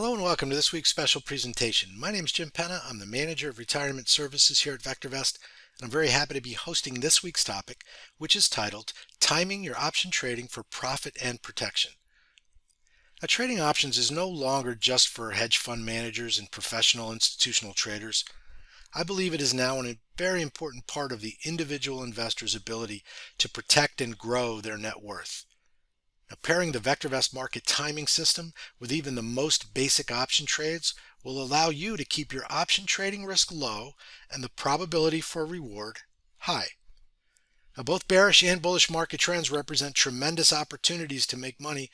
Hello and welcome to this week's special presentation. My name is Jim Penna. I'm the Manager of Retirement Services here at VectorVest, and I'm very happy to be hosting this week's topic, which is titled Timing Your Option Trading for Profit and Protection. Now, trading options is no longer just for hedge fund managers and professional institutional traders. I believe it is now a very important part of the individual investor's ability to protect and grow their net worth. Now, pairing the VectorVest Market Timing System with even the most basic option trades will allow you to keep your option trading risk low and the probability for reward high. Now, both bearish and bullish market trends represent tremendous opportunities to make money,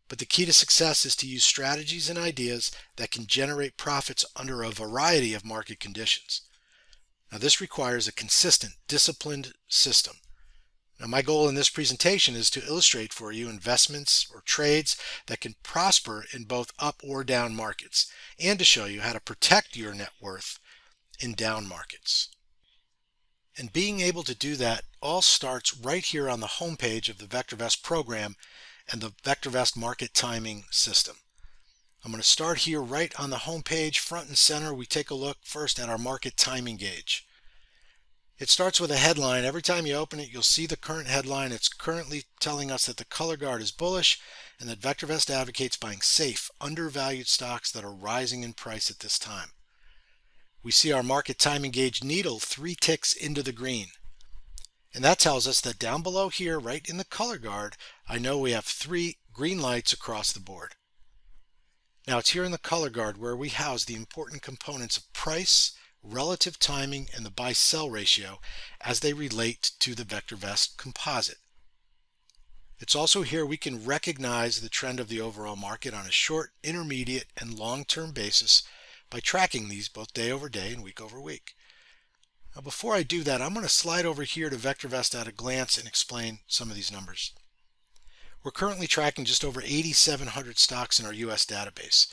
but the key to success is to use strategies and ideas that can generate profits under a variety of market conditions. Now, this requires a consistent, disciplined system. Now, my goal in this presentation is to illustrate for you investments or trades that can prosper in both up or down markets, and to show you how to protect your net worth in down markets. And being able to do that all starts right here on the home page of the VectorVest program and the VectorVest Market Timing System. I'm going to start here right on the home page, front and center. We take a look first at our market timing gauge. It starts with a headline. Every time you open it, you'll see the current headline. It's currently telling us that the color guard is bullish and that VectorVest advocates buying safe, undervalued stocks that are rising in price at this time. We see our market timing gauge needle 3 ticks into the green. And that tells us that down below here, right in the color guard, I know we have 3 green lights across the board. Now it's here in the color guard where we house the important components of price, relative timing, and the buy-sell ratio as they relate to the VectorVest composite. It's also here we can recognize the trend of the overall market on a short, intermediate, and long-term basis by tracking these both day over day and week over week. Now, before I do that, I'm going to slide over here to VectorVest at a glance and explain some of these numbers. We're currently tracking just over 8,700 stocks in our US database.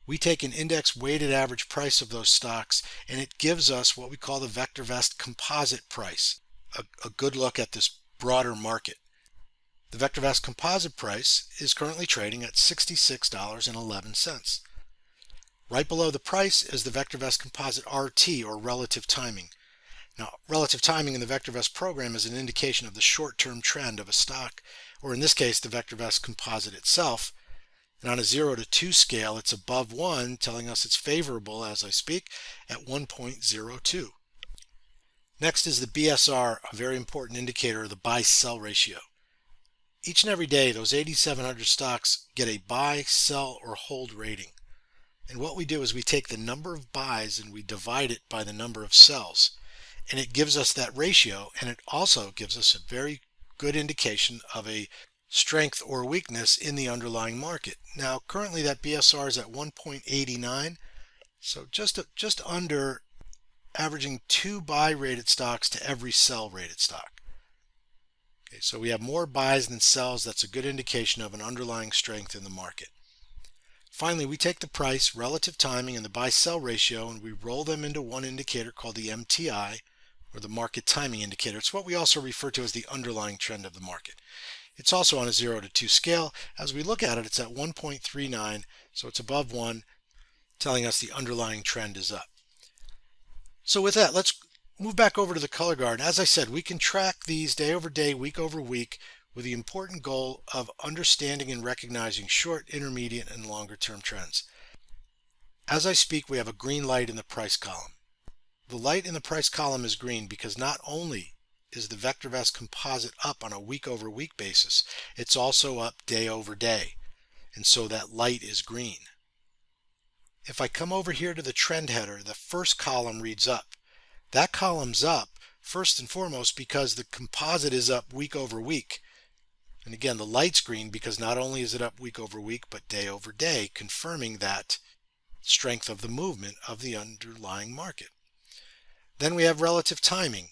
We take an index weighted average price of those stocks, and it gives us what we call the VectorVest composite price, a good look at this broader market. The VectorVest composite price is currently trading at $66.11. Right below the price is the VectorVest composite RT, or relative timing. Now, relative timing in the VectorVest program is an indication of the short-term trend of a stock, or in this case, the VectorVest composite itself. And on a 0 to 2 scale, it's above 1, telling us it's favorable as I speak at 1.02. Next is the BSR, a very important indicator of the buy-sell ratio. Each and every day, those 8,700 stocks get a buy, sell, or hold rating. And what we do is we take the number of buys and we divide it by the number of sells. And it gives us that ratio, and it also gives us a very good indication of a strength or weakness in the underlying market. Now, currently that BSR is at 1.89, so just under, averaging 2 buy rated stocks to every sell rated stock. Okay, so we have more buys than sells. That's a good indication of an underlying strength in the market. Finally, we take the price, relative timing, and the buy-sell ratio, and we roll them into one indicator called the MTI, or the market timing indicator. It's what we also refer to as the underlying trend of the market. It's also on a 0 to 2 scale. As we look at it, it's at 1.39, so it's above 1, telling us the underlying trend is up. So with that, let's move back over to the color guard. As I said, we can track these day over day, week over week, with the important goal of understanding and recognizing short, intermediate, and longer term trends. As I speak, we have a green light in the price column. The light in the price column is green because not only is the VectorVest composite up on a week over week basis, it's also up day over day, and so that light is green. If I come over here to the trend header, the first column reads up. That column's up first and foremost because the composite is up week over week. And again, the light's green because not only is it up week over week, but day over day, confirming that strength of the movement of the underlying market. Then we have relative timing.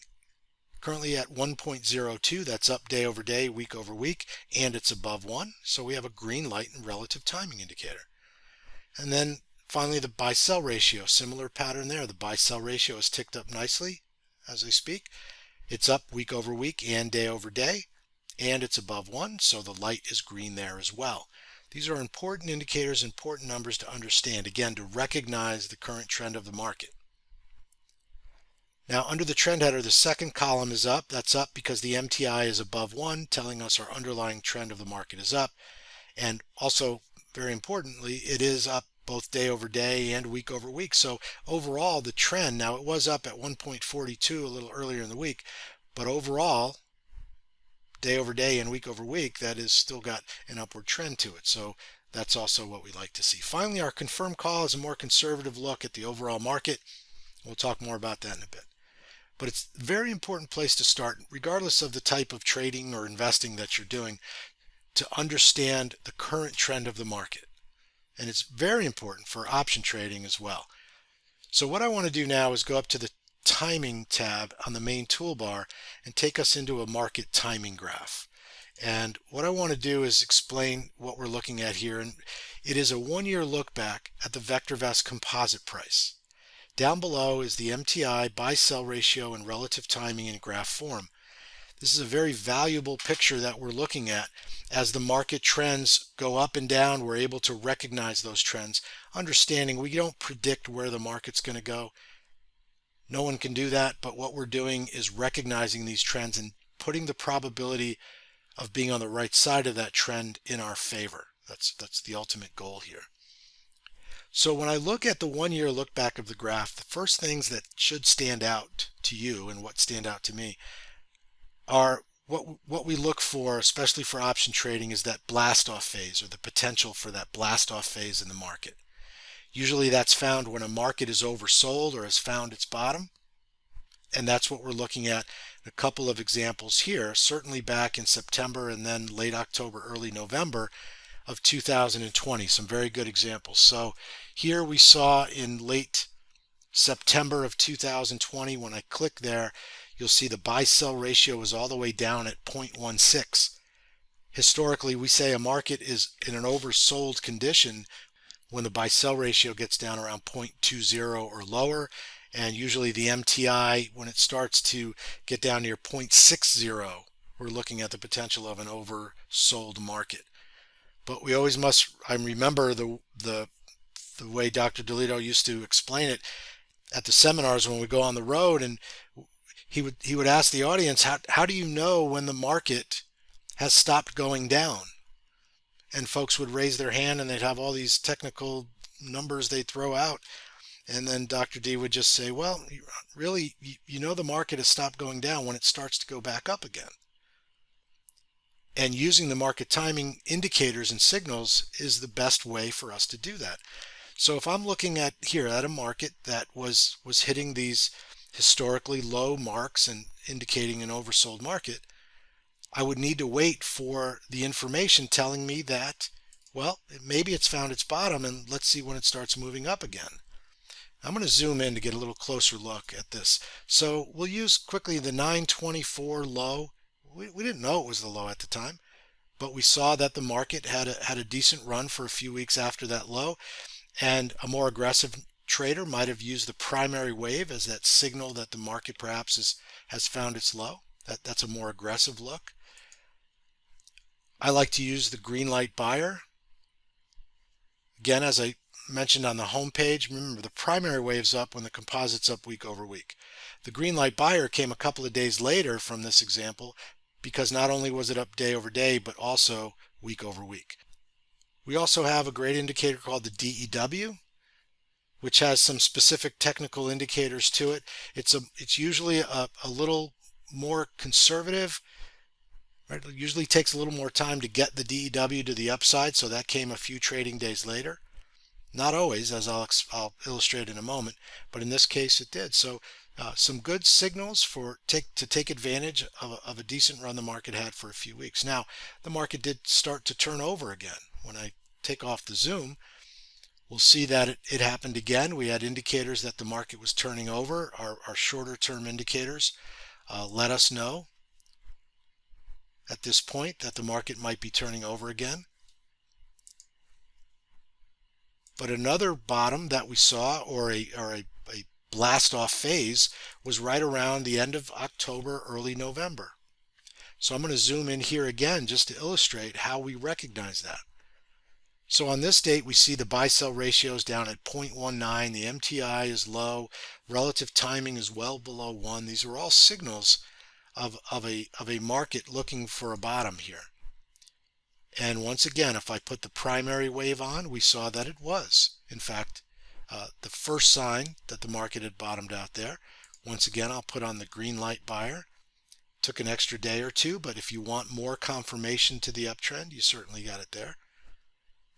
Currently at 1.02, that's up day over day, week over week, and it's above 1. So we have a green light and relative timing indicator. And then finally the buy-sell ratio, similar pattern there. The buy-sell ratio is ticked up nicely as I speak. It's up week over week and day over day, and it's above 1, so the light is green there as well. These are important indicators, important numbers to understand, again, to recognize the current trend of the market. Now, under the trend header, the second column is up. That's up because the MTI is above 1, telling us our underlying trend of the market is up. And also, very importantly, it is up both day over day and week over week. So overall, the trend, now it was up at 1.42 a little earlier in the week, but overall, day over day and week over week, that is still got an upward trend to it. So that's also what we like to see. Finally, our confirmed call is a more conservative look at the overall market. We'll talk more about that in a bit. But it's a very important place to start, regardless of the type of trading or investing that you're doing, to understand the current trend of the market. And it's very important for option trading as well. So what I want to do now is go up to the timing tab on the main toolbar and take us into a market timing graph. And what I want to do is explain what we're looking at here. And it is a 1-year look back at the VectorVest composite price. Down below is the MTI buy-sell ratio and relative timing in graph form. This is a very valuable picture that we're looking at. As the market trends go up and down, we're able to recognize those trends, understanding we don't predict where the market's going to go. No one can do that, but what we're doing is recognizing these trends and putting the probability of being on the right side of that trend in our favor. That's the ultimate goal here. So when I look at the 1-year look back of the graph, the first things that should stand out to you and what stand out to me are what we look for, especially for option trading, is that blast off phase, or the potential for that blast off phase in the market. Usually that's found when a market is oversold or has found its bottom. And that's what we're looking at. A couple of examples here, certainly back in September and then late October, early November of 2020, some very good examples. So here we saw in late September of 2020, when I click there, you'll see the buy-sell ratio is all the way down at 0.16. Historically, we say a market is in an oversold condition when the buy-sell ratio gets down around 0.20 or lower, and usually the MTI, when it starts to get down near 0.60, we're looking at the potential of an oversold market. But we always must, I remember the way Dr. DeLito used to explain it at the seminars when we go on the road, and he would ask the audience, how do you know when the market has stopped going down? And folks would raise their hand and they'd have all these technical numbers they'd throw out. And then Dr. D would just say, well, really, you know the market has stopped going down when it starts to go back up again. And using the market timing indicators and signals is the best way for us to do that. So if I'm looking at here at a market that was hitting these historically low marks and indicating an oversold market, I would need to wait for the information telling me that, well, maybe it's found its bottom and let's see when it starts moving up again. I'm going to zoom in to get a little closer look at this. So we'll use quickly the 924 low. We didn't know it was the low at the time, but we saw that the market had a decent run for a few weeks after that low, and a more aggressive trader might have used the primary wave as that signal that the market perhaps has found its low. That's a more aggressive look. I like to use the green light buyer. Again, as I mentioned on the home page, remember the primary wave's up when the composite's up week over week. The green light buyer came a couple of days later from this example because not only was it up day over day, but also week over week. We also have a great indicator called the DEW, which has some specific technical indicators to it. It's usually a little more conservative. Right? It usually takes a little more time to get the DEW to the upside, so that came a few trading days later. Not always, as I'll illustrate in a moment, but in this case it did. So some good signals to take advantage of a decent run the market had for a few weeks. Now, the market did start to turn over again. When I take off the zoom, we'll see that it happened again. We had indicators that the market was turning over. Our shorter term indicators let us know at this point that the market might be turning over again. But another bottom that we saw, or a blast off phase, was right around the end of October, early November. So I'm going to zoom in here again just to illustrate how we recognize that. So on this date, we see the buy-sell ratio is down at 0.19, the MTI is low, relative timing is well below 1. These are all signals of a market looking for a bottom here. And once again, if I put the primary wave on, we saw that it was, in fact, the first sign that the market had bottomed out there. Once again, I'll put on the green light buyer. Took an extra day or two, but if you want more confirmation to the uptrend, you certainly got it there.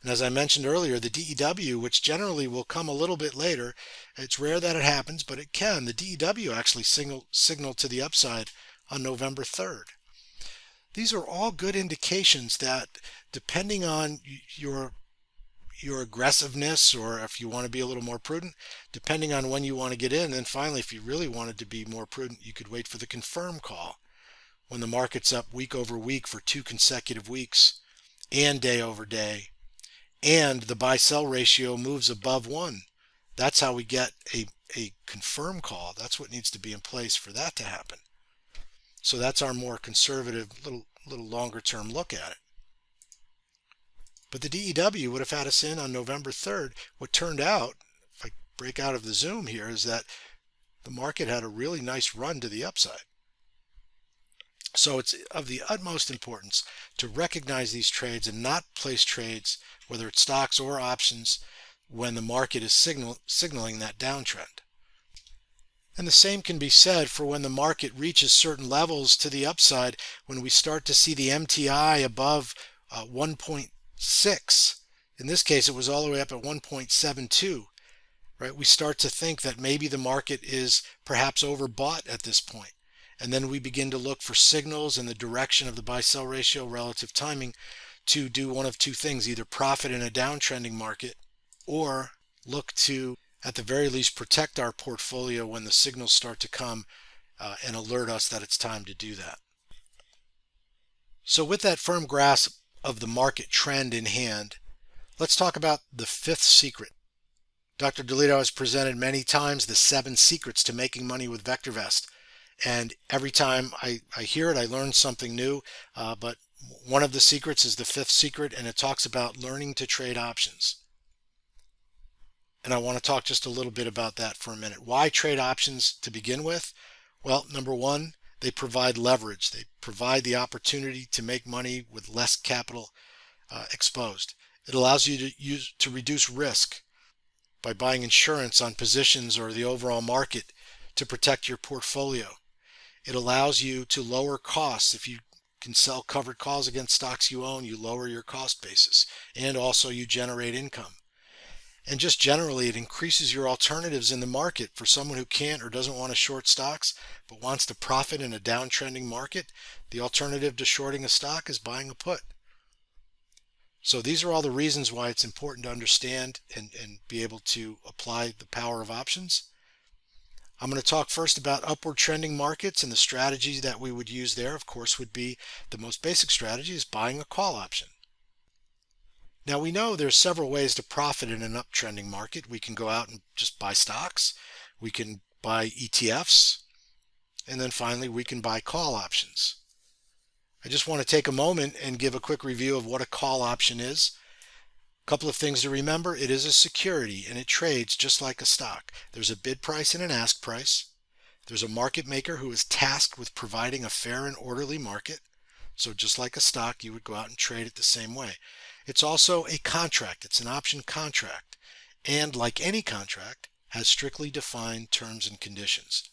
And as I mentioned earlier, the DEW, which generally will come a little bit later, it's rare that it happens, but it can. The DEW actually signaled to the upside on November 3rd. These are all good indications that, depending on your aggressiveness, or if you want to be a little more prudent, depending on when you want to get in, and finally, if you really wanted to be more prudent, you could wait for the confirm call when the market's up week over week for 2 consecutive weeks and day over day, and the buy-sell ratio moves above 1. That's how we get a confirm call. That's what needs to be in place for that to happen. So that's our more conservative, little longer term look at it. But the DEW would have had us in on November 3rd. What turned out, if I break out of the zoom here, is that the market had a really nice run to the upside. So it's of the utmost importance to recognize these trades and not place trades, whether it's stocks or options, when the market is signaling that downtrend. And the same can be said for when the market reaches certain levels to the upside, when we start to see the MTI above 1.6. In this case, it was all the way up at 1.72. Right? We start to think that maybe the market is perhaps overbought at this point. And then we begin to look for signals in the direction of the buy-sell ratio, relative timing, to do one of two things: either profit in a downtrending market, or look to, at the very least, protect our portfolio when the signals start to come and alert us that it's time to do that. So with that firm grasp of the market trend in hand, let's talk about the 5th secret. Dr. DeLito has presented many times the 7 secrets to making money with VectorVest. And every time I hear it, I learn something new. But one of the secrets is the 5th secret, and it talks about learning to trade options. And I want to talk just a little bit about that for a minute. Why trade options to begin with? Well, number one, they provide leverage. They provide the opportunity to make money with less capital exposed. It allows you to reduce risk by buying insurance on positions or the overall market to protect your portfolio. It allows you to lower costs. If you can sell covered calls against stocks you own, you lower your cost basis, and also you generate income. And just generally, it increases your alternatives in the market. For someone who can't or doesn't want to short stocks but wants to profit in a downtrending market, the alternative to shorting a stock is buying a put. So these are all the reasons why it's important to understand and be able to apply the power of options. I'm going to talk first about upward trending markets, and the strategies that we would use there, of course, would be the most basic strategy is buying a call option. Now we know there's several ways to profit in an uptrending market. We can go out and just buy stocks, we can buy ETFs, and then finally we can buy call options. I just want to take a moment and give a quick review of what a call option is. A couple of things to remember: it is a security and it trades just like a stock. There's a bid price and an ask price. There's a market maker who is tasked with providing a fair and orderly market. So just like a stock, you would go out and trade it the same way. It's also a contract. It's an option contract, and like any contract, has strictly defined terms and conditions.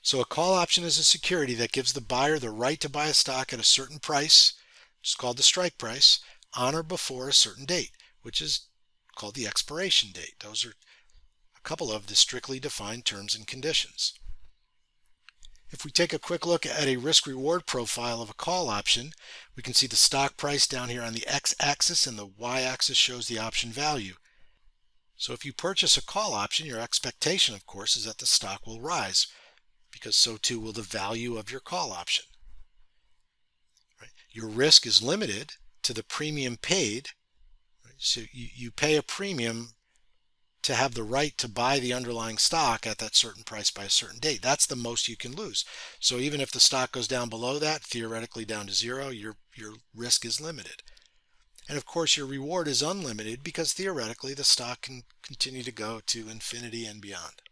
So a call option is a security that gives the buyer the right to buy a stock at a certain price, which is called the strike price, on or before a certain date, which is called the expiration date. Those are a couple of the strictly defined terms and conditions. If we take a quick look at a risk-reward profile of a call option, we can see the stock price down here on the x-axis, and the y-axis shows the option value. So if you purchase a call option, your expectation, of course, is that the stock will rise, because so too will the value of your call option. Right? Your risk is limited to the premium paid. Right? So you pay a premium to have the right to buy the underlying stock at that certain price by a certain date. That's the most you can lose. So even if the stock goes down below that, theoretically down to zero, your risk is limited. And of course, your reward is unlimited because theoretically the stock can continue to go to infinity and beyond.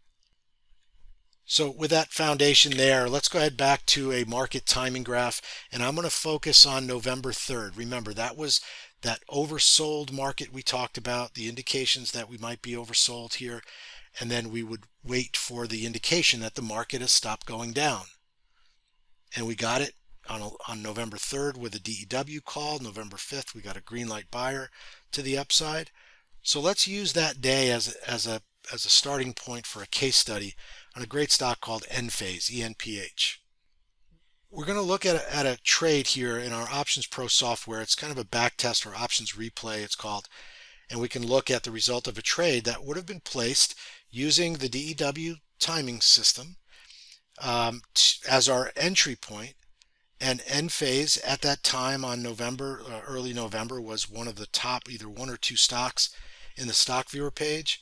So with that foundation there, let's go ahead back to a market timing graph, and I'm going to focus on November 3rd. Remember, that was that oversold market we talked about, the indications that we might be oversold here, and then we would wait for the indication that the market has stopped going down. And we got it on November 3rd with a DEW call. November 5th, we got a green light buyer to the upside. So let's use that day as a starting point for a case study on a great stock called Enphase, ENPH. We're going to look at a trade here in our Options Pro software. It's kind of a back test or options replay, it's called. And we can look at the result of a trade that would have been placed using the DEW timing system as our entry point. And Enphase at that time on early November was one of the top, either one or two stocks in the stock viewer page.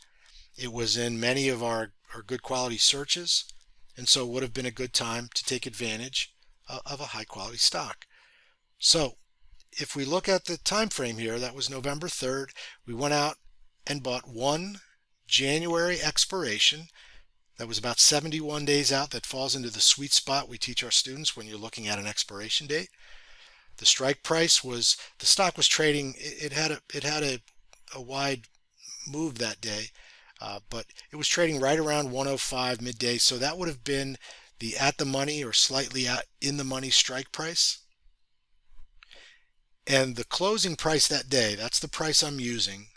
It was in many of our good quality searches, and so it would have been a good time to take advantage of a high quality stock. So if we look at the time frame here, that was November 3rd, we went out and bought one January expiration. That was about 71 days out. That falls into the sweet spot we teach our students when you're looking at an expiration date. The strike price was, the stock was trading, it had a wide move that day. But it was trading right around 105 midday, so that would have been the at the money or slightly in the money strike price. And the closing price that day, that's the price I'm using.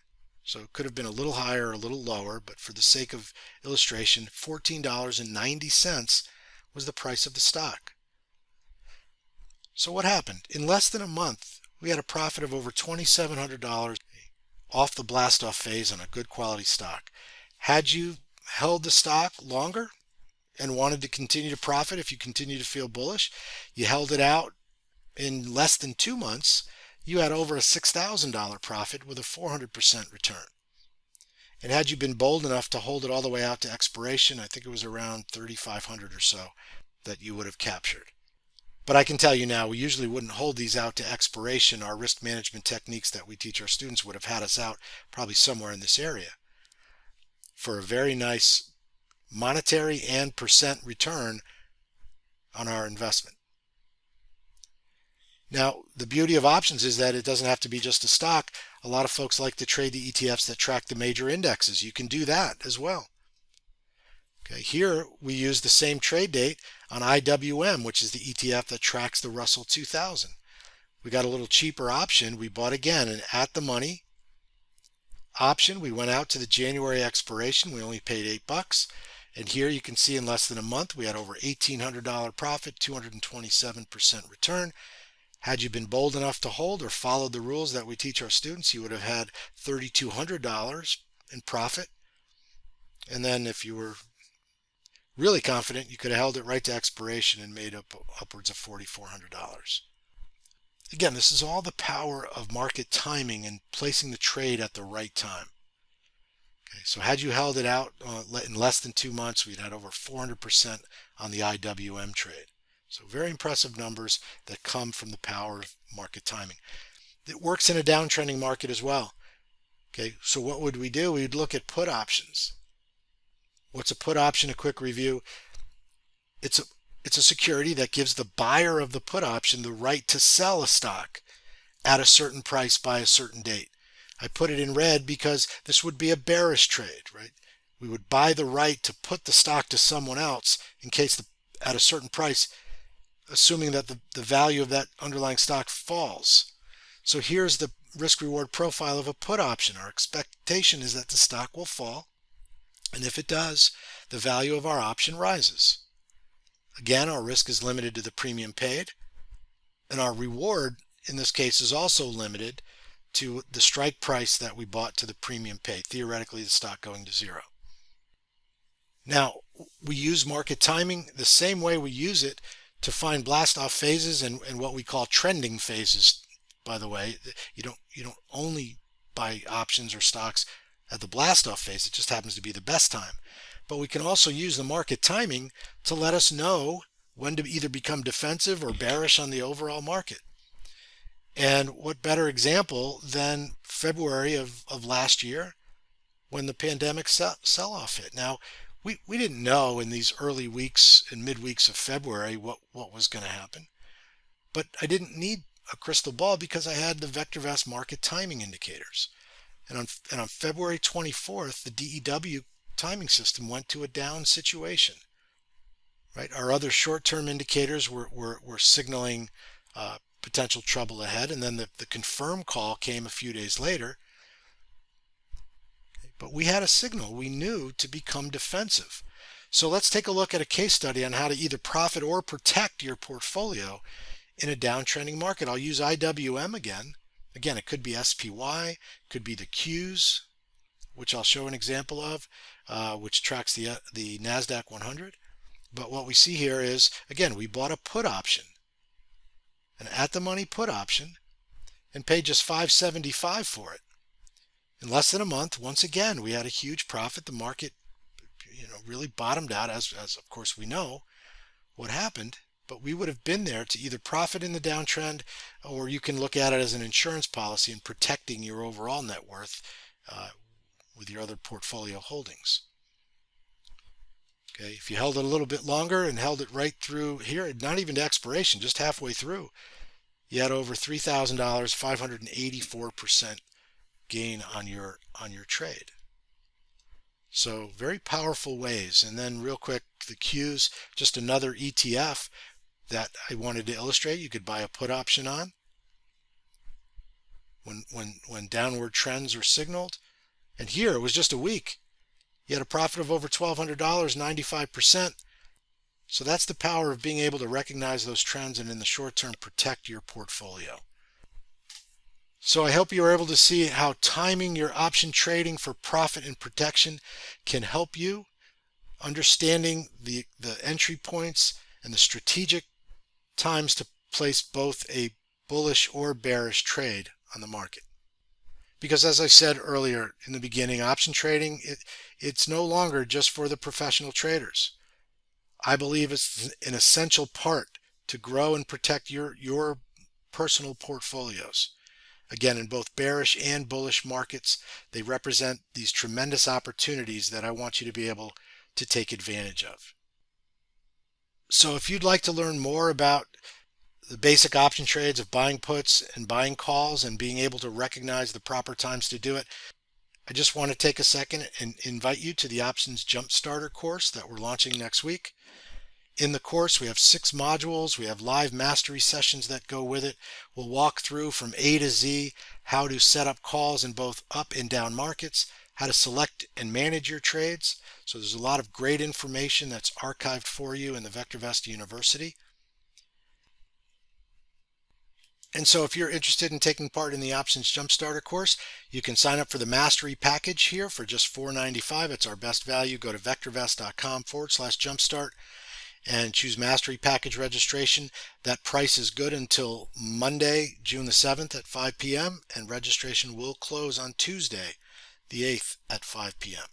So it could have been a little higher or a little lower, but for the sake of illustration, $14.90 was the price of the stock. So what happened? In less than a month, we had a profit of over $2,700 off the blast off phase on a good quality stock. Had you held the stock longer and wanted to continue to profit, if you continue to feel bullish, you held it out in less than 2 months, you had over a $6,000 profit with a 400% return. And had you been bold enough to hold it all the way out to expiration, I think it was around 3,500 or so that you would have captured. But I can tell you now, we usually wouldn't hold these out to expiration. Our risk management techniques that we teach our students would have had us out probably somewhere in this area for a very nice monetary and percent return on our investment. Now, the beauty of options is that it doesn't have to be just a stock. A lot of folks like to trade the ETFs that track the major indexes. You can do that as well. Okay, here we use the same trade date on IWM, which is the ETF that tracks the Russell 2000. We got a little cheaper option. We bought again an at the money option. We went out to the January expiration. We only paid $8. And here you can see in less than a month, we had over $1,800 profit, 227% return. Had you been bold enough to hold or followed the rules that we teach our students, you would have had $3,200 in profit. And then if you were really confident, you could have held it right to expiration and made up upwards of $4,400. Again, this is all the power of market timing and placing the trade at the right time. Okay, so had you held it out in less than 2 months, we'd had over 400% on the IWM trade. So very impressive numbers that come from the power of market timing. It works in a downtrending market as well. Okay, so what would we do? We would look at put options. What's a put option? A quick review. It's a security that gives the buyer of the put option the right to sell a stock at a certain price by a certain date. I put it in red because this would be a bearish trade, right? We would buy the right to put the stock to someone else in case at a certain price, assuming that the value of that underlying stock falls. So here's the risk reward profile of a put option. Our expectation is that the stock will fall, and if it does, the value of our option rises. Again, our risk is limited to the premium paid, and our reward in this case is also limited to the strike price that we bought to the premium paid, theoretically the stock going to zero. Now, we use market timing the same way we use it to find blast off phases and what we call trending phases. By the way, you don't only buy options or stocks at the blast off phase. It just happens to be the best time. But we can also use the market timing to let us know when to either become defensive or bearish on the overall market. And what better example than February of last year when the pandemic sell-off hit. Now, we didn't know in these early weeks and mid-weeks of February what was going to happen, but I didn't need a crystal ball because I had the VectorVest market timing indicators. And on February 24th, the DEW timing system went to a down situation. Right? Our other short-term indicators were signaling potential trouble ahead, and then the confirm call came a few days later. But we had a signal we knew to become defensive. So let's take a look at a case study on how to either profit or protect your portfolio in a downtrending market. I'll use IWM again. Again, it could be SPY, could be the Qs, which I'll show an example of, which tracks the NASDAQ 100. But what we see here is, again, we bought a put option, an at-the-money put option, and paid just $5.75 for it. In less than a month, once again, we had a huge profit. The market, really bottomed out, as of course we know what happened. But we would have been there to either profit in the downtrend, or you can look at it as an insurance policy in protecting your overall net worth with your other portfolio holdings. Okay, if you held it a little bit longer and held it right through here, not even to expiration, just halfway through, you had over $3,000, 584% gain on your trade. So very powerful ways. And then real quick, the Qs, just another ETF that I wanted to illustrate. You could buy a put option on when downward trends are signaled. And here it was just a week. You had a profit of over $1,200, 95%. So that's the power of being able to recognize those trends and in the short term protect your portfolio. So I hope you were able to see how timing your option trading for profit and protection can help you, understanding the entry points and the strategic times to place both a bullish or bearish trade on the market. Because as I said earlier in the beginning, option trading, it's no longer just for the professional traders. I believe it's an essential part to grow and protect your personal portfolios. Again, in both bearish and bullish markets, they represent these tremendous opportunities that I want you to be able to take advantage of. So if you'd like to learn more about the basic option trades of buying puts and buying calls and being able to recognize the proper times to do it, I just want to take a second and invite you to the Options Jumpstarter course that we're launching next week. In the course, we have 6 modules. We have live mastery sessions that go with it. We'll walk through from A to Z how to set up calls in both up and down markets, how to select and manage your trades. So there's a lot of great information that's archived for you in the VectorVest University. And so if you're interested in taking part in the Options Jumpstarter course, you can sign up for the Mastery package here for just $4.95. It's our best value. Go to vectorvest.com/jumpstart and choose Mastery package registration. That price is good until Monday, June the 7th at 5 p.m. and registration will close on Tuesday, the 8th at 5 p.m.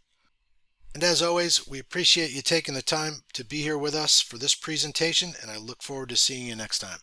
And as always, we appreciate you taking the time to be here with us for this presentation, and I look forward to seeing you next time.